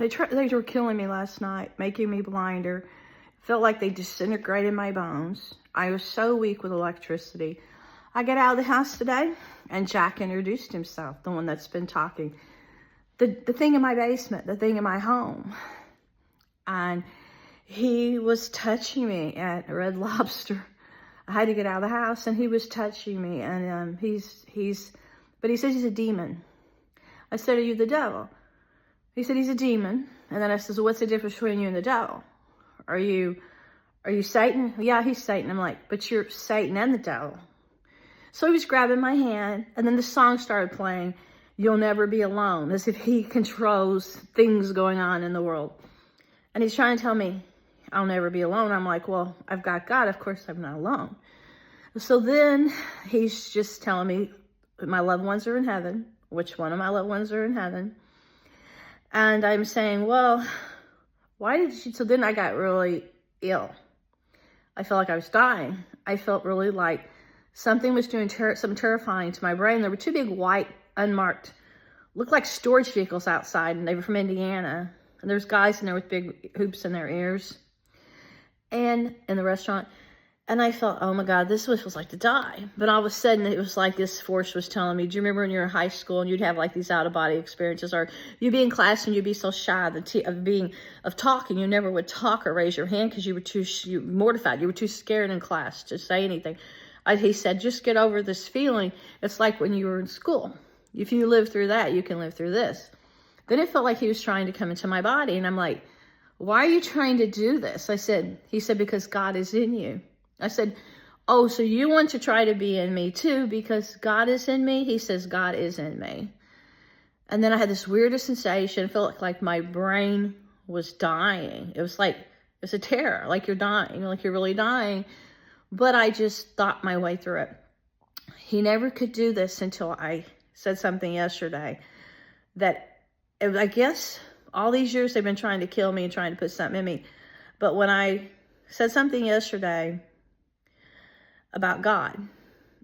They were killing me last night, making me blinder. Felt like they disintegrated my bones. I was so weak with electricity. I get out of the house today, and Jack introduced himself, the one that's been talking. The thing in my basement, the thing in my home. And he was touching me at Red Lobster. I had to get out of the house, and he was touching me. And but he says he's a demon. I said, are you the devil? He said he's a demon. And then I said, so what's the difference between you and the devil? Are you Satan? Yeah, he's Satan. I'm like, but you're Satan and the devil. So he was grabbing my hand, and then the song started playing, You'll Never Be Alone, as if he controls things going on in the world. And he's trying to tell me, I'll never be alone. I'm like, well, I've got God. Of course I'm not alone. So then he's just telling me my loved ones are in heaven, which one of my loved ones are in heaven. And I'm saying, well, why did she? So then I got really ill. I felt like I was dying. I felt really like something was doing something terrifying to my brain. There were two big white, unmarked, looked like storage vehicles outside, and they were from Indiana. And there's guys in there with big hoops in their ears. And in the restaurant. And I felt, oh my God, this was like to die. But all of a sudden, it was like this force was telling me, do you remember when you were in high school and you'd have like these out-of-body experiences? Or you'd be in class and you'd be so shy of talking. You never would talk or raise your hand because you were mortified. You were too scared in class to say anything. He said, just get over this feeling. It's like when you were in school. If you live through that, you can live through this. Then it felt like he was trying to come into my body. And I'm like, why are you trying to do this? He said, because God is in you. I said, oh, so you want to try to be in me too because God is in me? He says, God is in me. And then I had this weirdest sensation. It felt like my brain was dying. It was a terror, like you're dying, like you're really dying. But I just thought my way through it. He never could do this until I said something yesterday that I guess all these years they've been trying to kill me and trying to put something in me. But when I said something yesterday about God,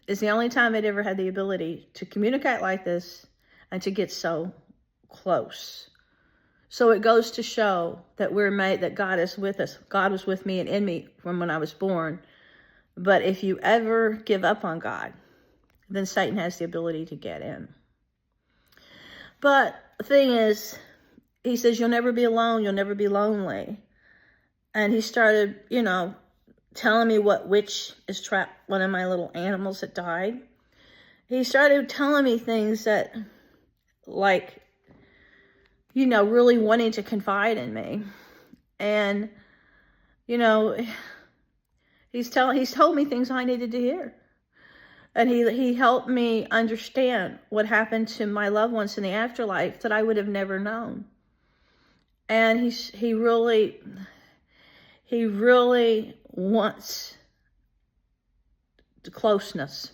is the only time I'd ever had the ability to communicate like this and to get so close. So it goes to show that we're made, that God is with us. God was with me and in me from when I was born. But if you ever give up on God, then Satan has the ability to get in. But the thing is, he says, you'll never be alone. You'll never be lonely. And he started, telling me what witch is trapped, one of my little animals that died. He started telling me things that, like, really wanting to confide in me. And, he's told me things I needed to hear. And he helped me understand what happened to my loved ones in the afterlife that I would have never known. And he really wants the closeness.